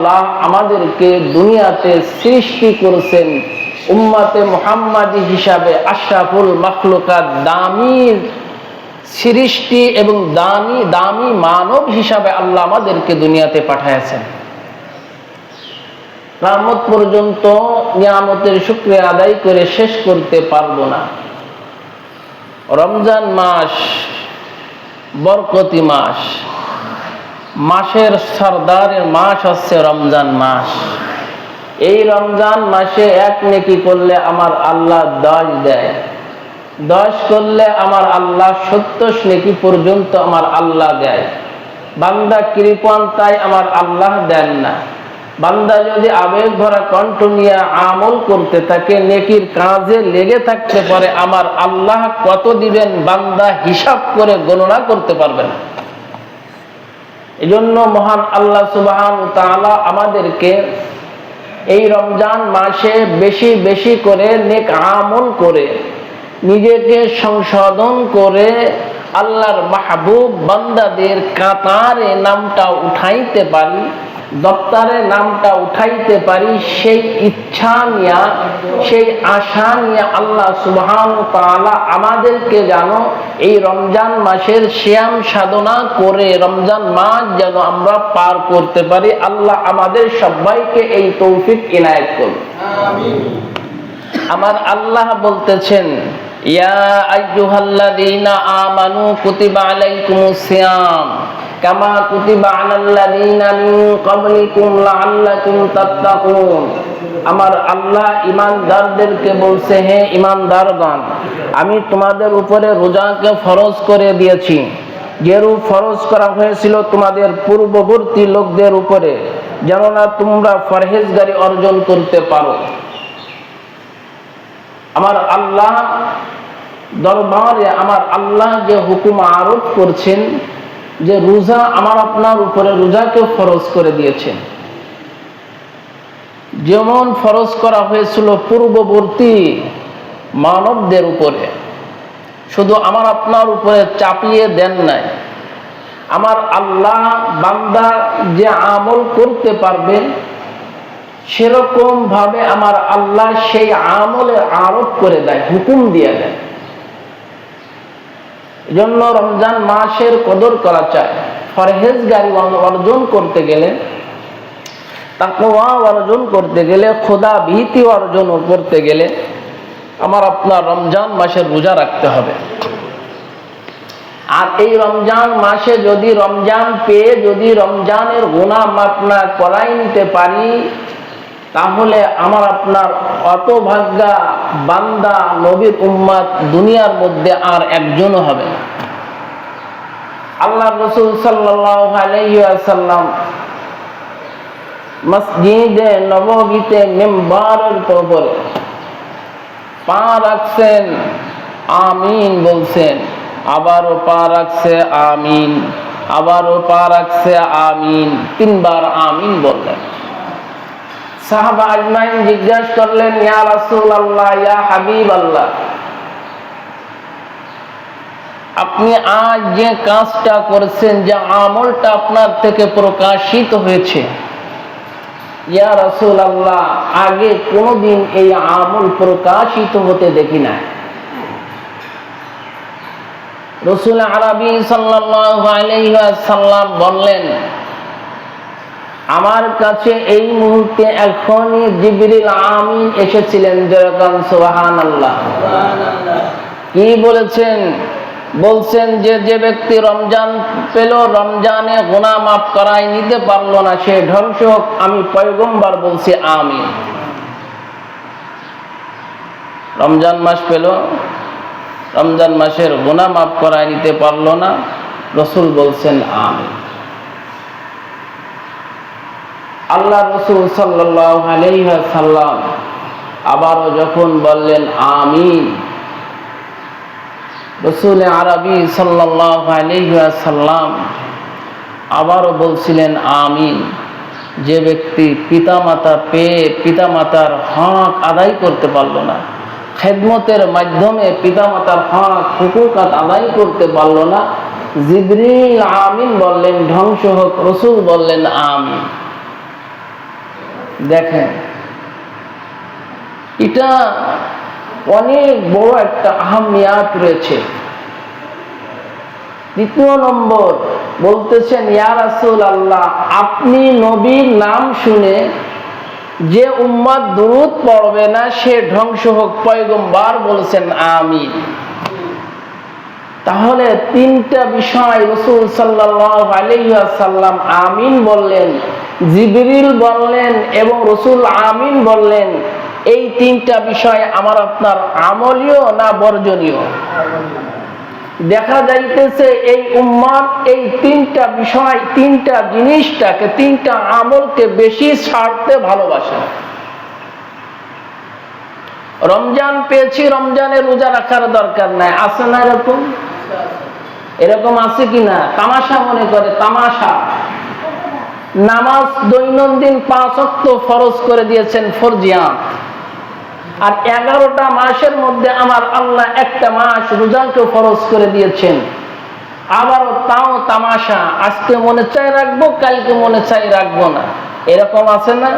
আল্লাহ আমাদেরকে দুনিয়াতে সৃষ্টি করেছেন উম্মতে মুহাম্মাদি হিসাবে, আশরাফুল মাখলুকাত, দামি সৃষ্টি এবং দামি মানব হিসাবে আল্লাহ আমাদেরকে দুনিয়াতে পাঠিয়েছেন। কিয়ামত পর্যন্ত নিয়ামতের শুকরিয়া আদায় করে শেষ করতে পারবো না। রমজান মাস বরকতি মাস, মাসের সরদারের মাস হচ্ছে রমজান মাস। এই রমজান মাসে এক নেকি করলে আমার আল্লাহ 10 দেয়, 10 করলে আমার আল্লাহ 70 নেকি পর্যন্ত আমার আল্লাহ দেয়। বান্দা কৃপণ তাই আমার আল্লাহ দেন না। বান্দা যদি আবেগ ভরা কণ্ঠ নিয়ে আমল করতে থাকে, নেকির কাজে লেগে থাকতে পারে, আমার আল্লাহ কত দিবেন বান্দা হিসাব করে গণনা করতে পারবে না। এজন্য মহান আল্লাহ সুবহানাহু ওয়া তাআলা আমাদেরকে এই রমজান মাসে বেশি বেশি করে নেক আমল করে নিজেকে সংশোধন করে আল্লাহর মাহবুব বান্দাদের কাতারে নামটা উঠাইতে পারি, দপ্তরে নামটা উঠাইতে পারি, সেই ইচ্ছা নিয়ে, সেই আশা নিয়ে আল্লাহ সুবহানাহু ওয়া তাআলা আমাদেরকে যেন এই রমজান মাসের সিয়াম সাধনা করে রমজান মাস যেন আমরা পার করতে পারি। আল্লাহ আমাদের সবাইকে এই তৌফিক ইনায়েত করুন, আমিন। আমার আল্লাহ বলতেছেন, ইয়া আইয়ুহাল্লাযীনা আমানু কুতিবা আলাইকুমুস সিয়াম কামা কুতিবা আলাল্লাযীনা মিন ক্বাবলিকুম লাআল্লাকুম তাত্তাকুন। আমার আল্লাহ ঈমানদারদেরকে বলছে, হে ঈমানদারগণ, আমি তোমাদের উপরে রোজাকে ফরজ করে দিয়েছি, যেরূপ ফরজ করা হয়েছিল তোমাদের পূর্ববর্তী লোকদের উপরে, যেন না তোমরা পরহেজগারি অর্জন করতে পারো। আমার আল্লাহ দরবারে আমার আল্লাহ যে হুকুম আরোপ করছেন, যে রোজা আমার আপনার উপরে রোজাকে ফরজ করে দিয়েছেন, যেমন ফরজ করা হয়েছিল পূর্ববর্তী মানবদের উপরে, শুধু আমার আপনার উপরে চাপিয়ে দেন নাই। আমার আল্লাহ বান্দা যে আমল করতে পারবে সেরকম ভাবে আমার আল্লাহ সেই আমলে আরোপ করে দেয়, হুকুম দিয়ে দেয়। এজন্য রমজান মাসের কদর করা চাই। পরহেজগারি অর্জন করতে গেলে, তাকওয়া অর্জন করতে গেলে, খোদা ভীতি অর্জন করতে গেলে আমার আপনার রমজান মাসের রোজা রাখতে হবে। আর এই রমজান মাসে যদি রমজান পেয়ে যদি রমজানের গুনাহ মাফ না করাই নিতে পারি, তাহলে আমার আপনার হতভাগ্যা বান্দা নবীর উম্মত দুনিয়ার মধ্যে আর একজনও হবে না। আল্লাহ রাসূল সাল্লাল্লাহু আলাইহি ওয়াসাল্লাম মসজিদে নববীতে মিম্বারের উপরে পা রাখছেন, আমিন বলছেন, আবারও পা রাখছে, আমিন, আবারও পা রাখছে, আমিন, 3 বার আমিন বললেন। সাহাবা আজমাইন জিজ্ঞাসা করলেন, ইয়া রাসূলুল্লাহ, ইয়া হাবিবাল্লাহ, আপনি আজ যে কাজটা করেছেন, যে আমলটা আপনার থেকে প্রকাশিত হয়েছে, ইয়া রাসূলুল্লাহ, আগে কোনোদিন এই আমল প্রকাশিত হতে দেখি না। রাসূল আরবি সাল্লাল্লাহু আলাইহি ওয়াসাল্লাম বললেন, আমার কাছে এই মুহূর্তে এখনই জিবরিল আমিন এসেছিলেন। যেরকম সুবহানাল্লাহ। কি বলেছেন? বলছেন যে ব্যক্তি রমজান পেল, রমজানে গুনাহ মাফ করাই নিতে পারলো না, সে ধ্বংস হোক। আমি পয়গম্বর বলছি আমিন। রমজান মাস পেল, রমজান মাসের গুনাহ মাফ করাই নিতে পারলো না, রাসূল বলছেন আমিন। আল্লাহ রাসূল সাল্লাল্লাহু আলাইহি ওয়াসাল্লাম আবারও যখন বললেন আমিন, রাসূল আরবি সাল্লাল্লাহু আলাইহি ওয়াসাল্লাম আবারও বলছিলেন আমিন। যে ব্যক্তি পিতামাতা পেয়ে পিতামাতার হক আদায় করতে পারলো না, খেদমতের মাধ্যমে পিতামাতার হক হুকুকাত আদায় করতে পারলো না, জিবরিল আমিন বললেন, ধ্বংস হোক। রাসূল বললেন আমিন। দেখেন, এটা অনেক বড় একটা আহমিয়াত রয়েছে। দ্বিতীয় নম্বর বলতেছেন, ইয়া রাসূলুল্লাহ, আপনি নবীর নাম শুনে যে উম্মত দুরূদ পড়বে না সে ধ্বংস হোক, পয়গম্বর বলেছেন আমিন। তাহলে তিনটা বিষয় রাসূল সাল্লাল্লাহু আলাইহি ওয়াসাল্লাম আমিন বললেন, জিবরিল বললেন এবং রাসূল আমিন বললেন। এই তিনটা বিষয় আমার আপনার আমলীয় না বর্জনীয়? দেখা যাইতেছে এই উম্মত এই তিনটা বিষয়, তিনটা জিনিসটাকে, তিনটা আমলকে বেশি ছাড়তে ভালোবাসে। রমজান পেয়েছি, রমজানে রোজা রাখার দরকার নাই, আছে না এরকম? এরকম আছে কিনা? তামাশা মনে করে, তামাশা। নামাজ দৈনন্দিন 5 ওয়াক্ত ফরজ করে দিয়েছেন, ফরজিয়াত। আর 11টা মাসের মধ্যে আমার আল্লাহ একটা মাস রোজাকে ফরজ করে দিয়েছেন। আবারও তাও তামাশা, আজকে মনে চাই রাখবো, কালকে মনে চাই রাখবো না, এরকম আছে না?